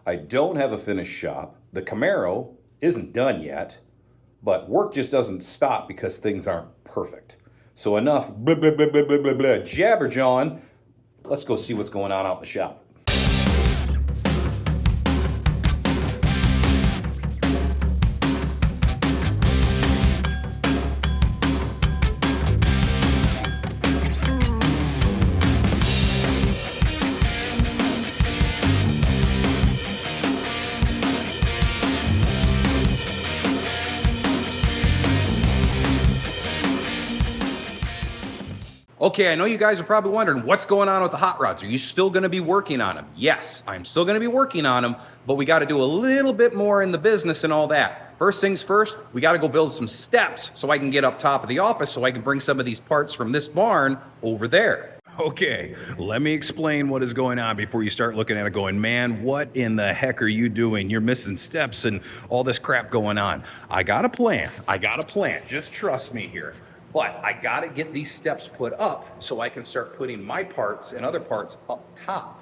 I don't have a finished shop. The Camaro isn't done yet, but work just doesn't stop because things aren't perfect. So enough blah, blah, blah, blah, blah, blah, blah, jabber John. Let's go see what's going on out in the shop. Okay, I know you guys are probably wondering what's going on with the hot rods. Are you still going to be working on them? Yes, I'm still going to be working on them, but we got to do a little bit more in the business and all that. First things first, we got to go build some steps so I can get up top of the office so I can bring some of these parts from this barn over there. Okay, let me explain what is going on before you start looking at it going, man, what in the heck are you doing? You're missing steps and all this crap going on. I got a plan. Just trust me here. But I gotta get these steps put up so I can start putting my parts and other parts up top.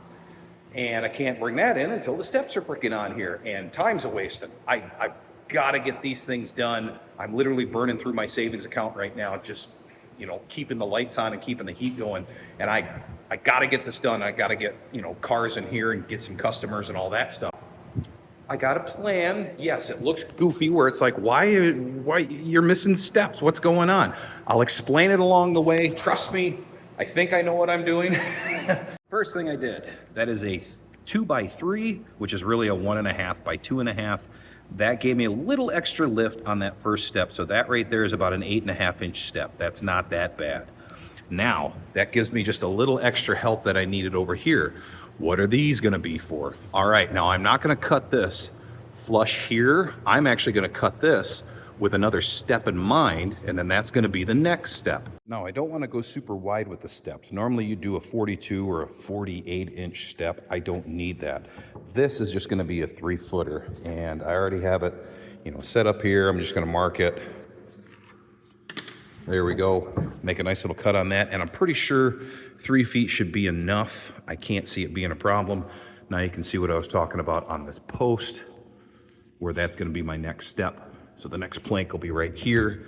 And I can't bring that in until the steps are freaking on here, and time's a wasting. I've gotta get these things done. I'm literally burning through my savings account right now, just keeping the lights on and keeping the heat going. And I gotta get this done. I gotta get cars in here and get some customers and all that stuff. I got a plan. Yes, it looks goofy where it's like, why you're missing steps? What's going on? I'll explain it along the way. Trust me, I think I know what I'm doing. First thing I did, that is a 2x3, which is really a 1.5 by 2.5. That gave me a little extra lift on that first step. So that right there is about an 8.5-inch step. That's not that bad. Now, that gives me just a little extra help that I needed over here. What are these gonna be for? All right, now I'm not gonna cut this flush here. I'm actually gonna cut this with another step in mind, and then that's gonna be the next step. Now, I don't wanna go super wide with the steps. Normally you do a 42 or a 48-inch step. I don't need that. This is just gonna be a 3-footer, and I already have it, set up here. I'm just gonna mark it. There we go. Make a nice little cut on that. And I'm pretty sure 3 feet should be enough. I can't see it being a problem. Now you can see what I was talking about on this post, where that's going to be my next step. So the next plank will be right here.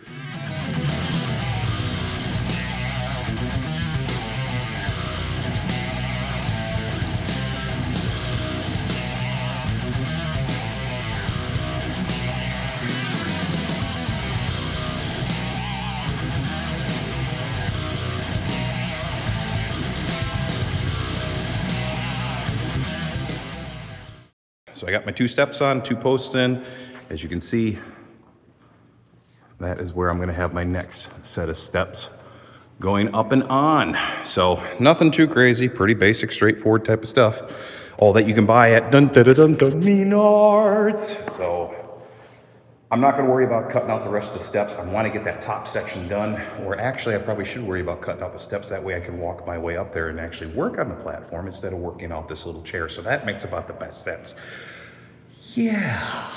So I got my 2 steps on, 2 posts in. As you can see, that is where I'm gonna have my next set of steps going up and on. So nothing too crazy, pretty basic, straightforward type of stuff. All that you can buy at Menards. So I'm not gonna worry about cutting out the rest of the steps. I wanna get that top section done, or actually I probably should worry about cutting out the steps. That way I can walk my way up there and actually work on the platform instead of working off this little chair. So that makes about the best sense. Yeah.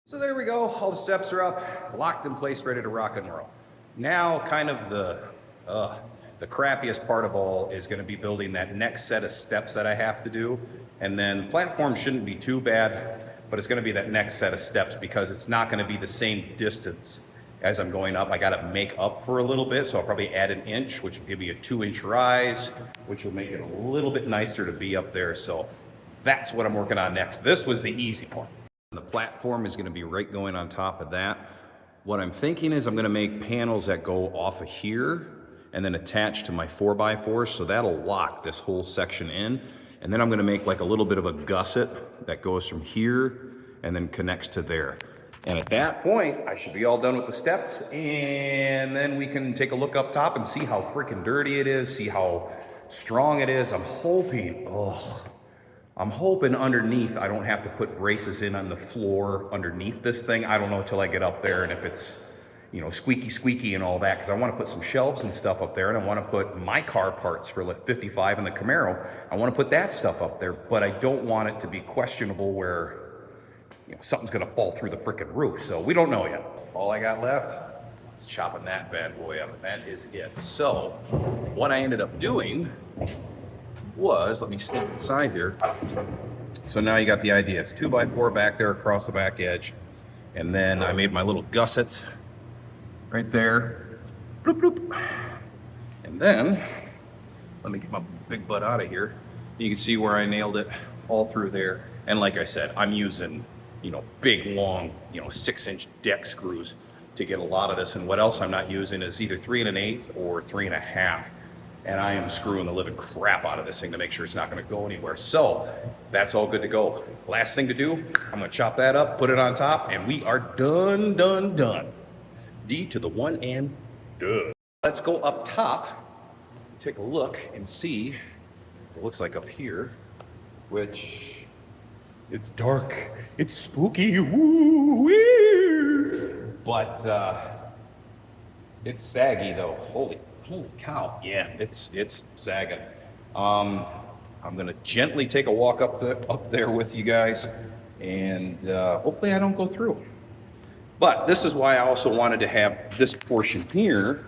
So there we go, all the steps are up, locked in place, ready to rock and roll. Now, kind of the crappiest part of all is gonna be building that next set of steps that I have to do. And then platform shouldn't be too bad, but it's gonna be that next set of steps because it's not gonna be the same distance as I'm going up. I gotta make up for a little bit, so I'll probably add an inch, which will give me a 2-inch rise, which will make it a little bit nicer to be up there. So that's what I'm working on next. This was the easy part. The platform is gonna be right going on top of that. What I'm thinking is I'm gonna make panels that go off of here and then attach to my 4x4, so that'll lock this whole section in. And then I'm gonna make like a little bit of a gusset that goes from here and then connects to there. And at that point, I should be all done with the steps, and then we can take a look up top and see how freaking dirty it is, see how strong it is. I'm hoping underneath I don't have to put braces in on the floor underneath this thing. I don't know till I get up there, and if it's you know, squeaky, squeaky and all that, because I want to put some shelves and stuff up there, and I want to put my car parts for like 55 and the Camaro. I want to put that stuff up there, but I don't want it to be questionable where, you know, something's going to fall through the freaking roof. So we don't know yet. All I got left is chopping that bad boy up, and that is it. So what I ended up doing was, let me sneak inside here. So now you got the idea. It's 2x4 back there across the back edge. And then I made my little gussets right there. Bloop, bloop. And then, let me get my big butt out of here. You can see where I nailed it all through there. And like I said, I'm using, you know, big, long, you know, 6-inch deck screws to get a lot of this. And what else I'm not using is either 3 1/8 or 3 1/2. And I am screwing the living crap out of this thing to make sure it's not going to go anywhere. So that's all good to go. Last thing to do, I'm going to chop that up, put it on top, and we are done, done, done. D to the 1 and done. Let's go up top, take a look and see what it looks like up here, which it's dark, it's spooky, woo-wee. But it's saggy though. Holy cow. Yeah, it's sagging. I'm gonna gently take a walk up there with you guys, and hopefully I don't go through. But this is why I also wanted to have this portion here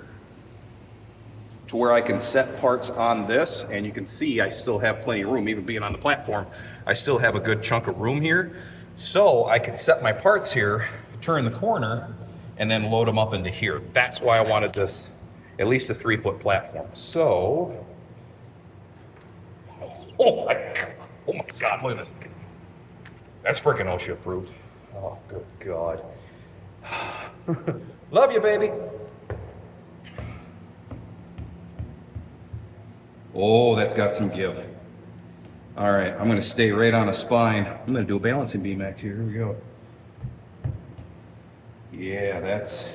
to where I can set parts on this, and you can see I still have plenty of room. Even being on the platform, I still have a good chunk of room here. So I could set my parts here, turn the corner, and then load them up into here. That's why I wanted this at least a 3-foot platform. So, oh my God, look at this. That's freaking OSHA approved. Oh, good God. Love you, baby. Oh, that's got some give. All right, I'm gonna stay right on a spine. I'm gonna do a balancing beam act here. Here we go. Yeah, that's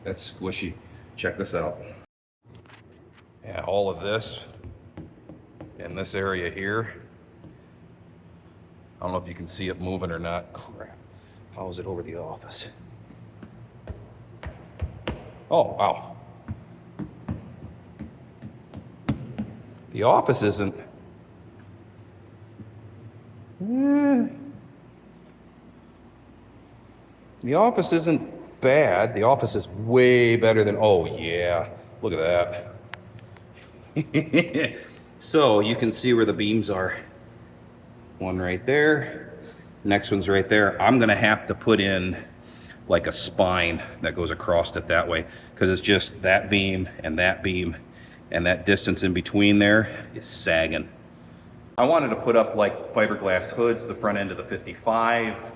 squishy. Check this out. Yeah, all of this in this area here. I don't know if you can see it moving or not. Crap. How is it over the office? Oh, wow. The office isn't. The office isn't bad. The office is way better than, oh yeah, look at that. So you can see where the beams are. One right there, next one's right there. I'm gonna have to put in like a spine that goes across it that way, because it's just that beam, and that distance in between there is sagging. I wanted to put up like fiberglass hoods, the front end of the 55,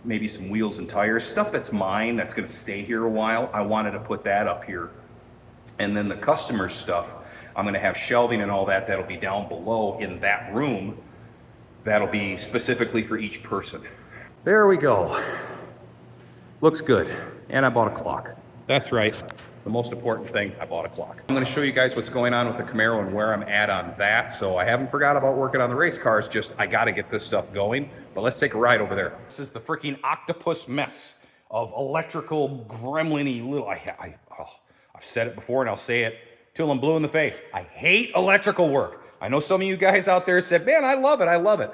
maybe some wheels and tires, stuff that's mine, that's gonna stay here a while. I wanted to put that up here. And then the customer stuff, I'm gonna have shelving and all that, that'll be down below in that room. That'll be specifically for each person. There we go. Looks good. And I bought a clock. That's right. The most important thing, I bought a clock. I'm gonna show you guys what's going on with the Camaro and where I'm at on that. So I haven't forgot about working on the race cars, just I gotta get this stuff going. But let's take a ride over there. This is the freaking octopus mess of electrical gremlin-y little, I've said it before and I'll say it till I'm blue in the face. I hate electrical work. I know some of you guys out there said, man, I love it, I love it.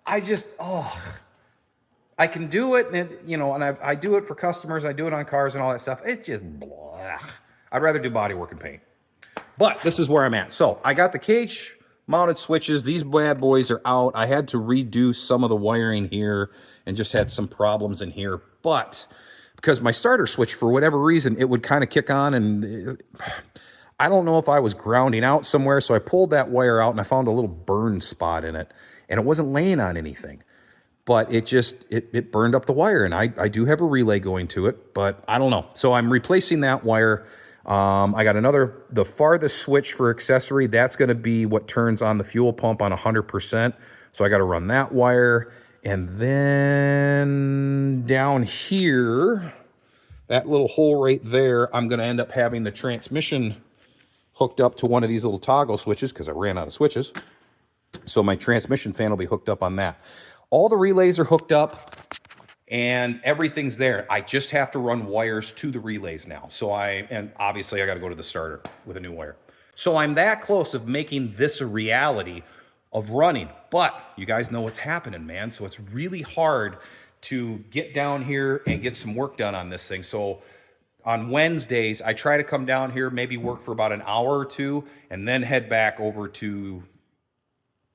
I just, I can do it, and you know, and I do it for customers, I do it on cars and all that stuff. It's just blah. I'd rather do body work and paint. But this is where I'm at. So I got the cage mounted switches. These bad boys are out. I had to redo some of the wiring here and just had some problems in here. But because my starter switch, for whatever reason, it would kind of kick on, and I don't know if I was grounding out somewhere. So I pulled that wire out and I found a little burn spot in it, and it wasn't laying on anything. But it just, it burned up the wire, and I do have a relay going to it, but I don't know. So I'm replacing that wire. I got the farthest switch for accessory. That's going to be what turns on the fuel pump on 100%. So I got to run that wire. And then down here, that little hole right there, I'm going to end up having the transmission hooked up to one of these little toggle switches, because I ran out of switches. So my transmission fan will be hooked up on that. All the relays are hooked up, and everything's there. I just have to run wires to the relays now. And obviously I got to go to the starter with a new wire. So I'm that close of making this a reality of running, but you guys know what's happening, man. So it's really hard to get down here and get some work done on this thing. So on Wednesdays, I try to come down here, maybe work for about an hour or two, and then head back over to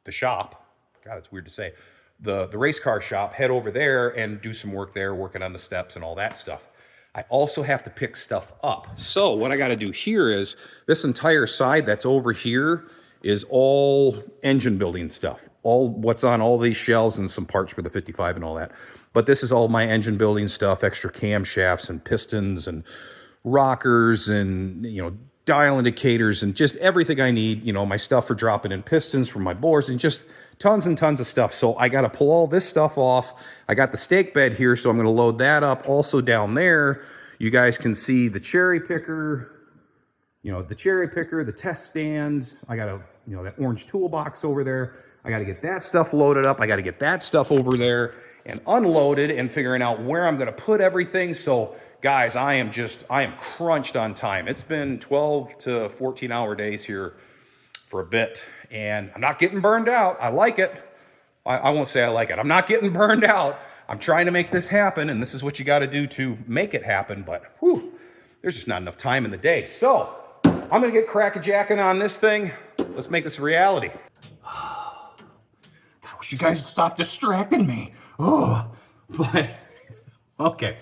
the shop. God, it's weird to say. The race car shop, head over there and do some work there, working on the steps and all that stuff. I also have to pick stuff up. So what I got to do here is this entire side that's over here is all engine building stuff. All what's on all these shelves and some parts for the 55 and all that. But this is all my engine building stuff, extra camshafts and pistons and rockers and, you know, dial indicators and just everything I need, you know, my stuff for dropping in pistons from my bores and just tons and tons of stuff. So I got to pull all this stuff off. I got the stake bed here, so I'm going to load that up. Also down there, you guys can see the cherry picker, you know, the cherry picker, the test stand. I got you know, that orange toolbox over there. I got to get that stuff loaded up. I got to get that stuff over there and unloaded and figuring out where I'm going to put everything. So guys, I am crunched on time. It's been 12 to 14 hour days here for a bit, and I'm not getting burned out. I like it. I won't say I like it. I'm not getting burned out. I'm trying to make this happen, and this is what you got to do to make it happen, but whew, there's just not enough time in the day. So I'm going to get crack-a-jacking on this thing. Let's make this a reality. I wish you guys would stop distracting me. Oh, but okay.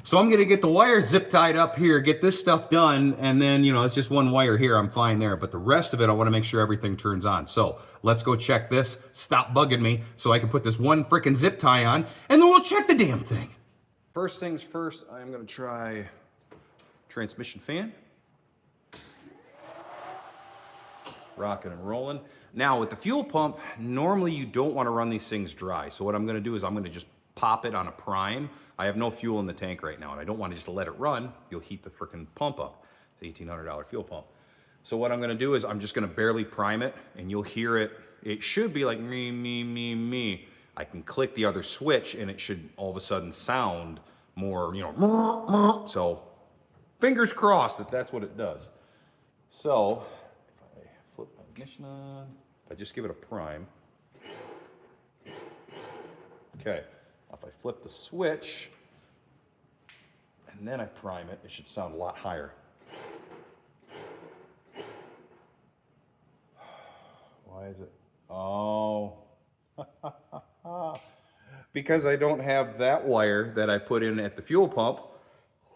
So I'm gonna get the wire zip tied up here, get this stuff done, and then, you know, it's just one wire here, I'm fine there. But the rest of it, I wanna make sure everything turns on. So let's go check this, stop bugging me, so I can put this one frickin' zip tie on, and then we'll check the damn thing. First things first, I'm gonna try transmission fan. Rocking and rolling. Now with the fuel pump, normally you don't wanna run these things dry. So what I'm gonna do is I'm gonna just pop it on a prime. I have no fuel in the tank right now, and I don't want to just let it run. You'll heat the frickin' pump up. It's an $1,800 fuel pump. So what I'm gonna do is I'm just gonna barely prime it, and you'll hear it. It should be like me, me, me, me. I can click the other switch, and it should all of a sudden sound more, you know, so fingers crossed that that's what it does. So if I flip my ignition on, if I just give it a prime, okay. If I flip the switch and then I prime it, it should sound a lot higher. Why is it? Oh, because I don't have that wire that I put in at the fuel pump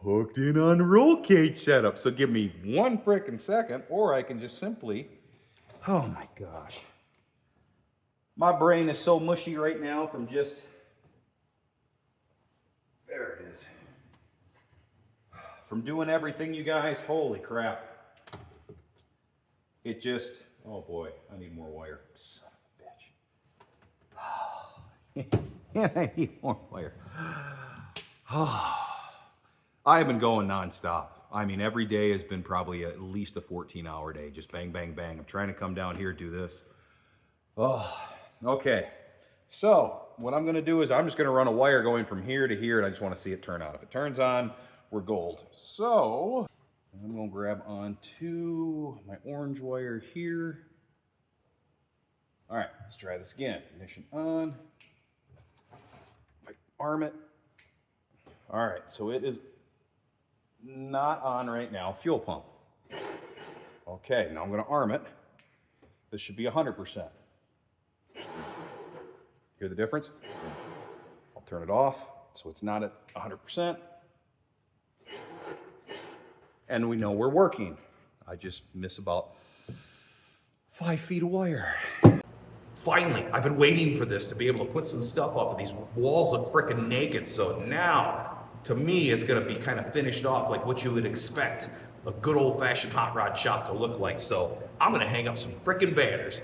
hooked in on the roll cage setup. So give me one frickin' second, or I can just simply, oh my gosh. My brain is so mushy right now from just, there it is. From doing everything, you guys, holy crap. It just, oh boy, I need more wire. Son of a bitch. And I need more wire. I have been going nonstop. I mean, every day has been probably at least a 14-hour day. Just bang, bang, bang. I'm trying to come down here, do this. Oh, okay. So what I'm gonna do is I'm just gonna run a wire going from here to here, and I just wanna see it turn on. If it turns on, we're gold. So I'm gonna grab onto my orange wire here. All right, let's try this again. Ignition on. If I arm it. All right, so it is not on right now. Fuel pump. Okay, now I'm gonna arm it. This should be 100%. Hear the difference? I'll turn it off so it's not at 100%. And we know we're working. I just miss about 5 feet of wire. Finally, I've been waiting for this to be able to put some stuff up, and these walls look freaking naked. So now, to me, it's gonna be kind of finished off like what you would expect a good old-fashioned hot rod shop to look like. So I'm gonna hang up some freaking banners.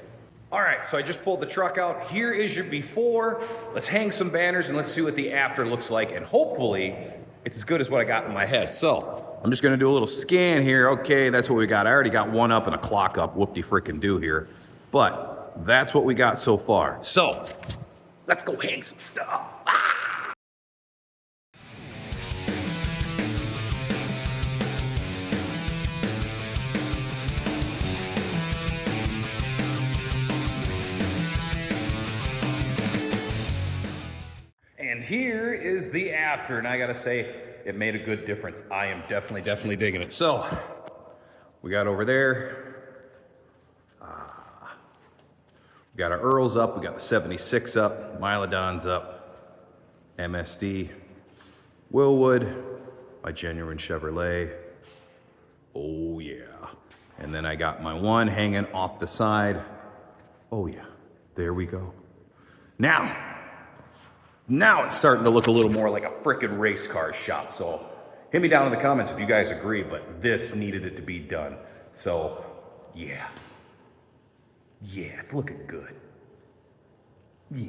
All right, so I just pulled the truck out. Here is your before. Let's hang some banners and let's see what the after looks like. And hopefully it's as good as what I got in my head. So I'm just gonna do a little scan here. Okay, that's what we got. I already got one up and a clock up, whoop-de-frickin-do here. But that's what we got so far. So let's go hang some stuff. here is the after, and I gotta say, it made a good difference. I am definitely digging it. So, we got over there, we got our Earls up, we got the 76 up, Mylodon's up, MSD, Willwood, my genuine Chevrolet. Oh yeah. And then I got my one hanging off the side. Oh yeah, there we go. Now it's starting to look a little more like a frickin' race car shop. So hit me down in the comments if you guys agree, but this needed it to be done. So yeah, it's looking good. Yeah.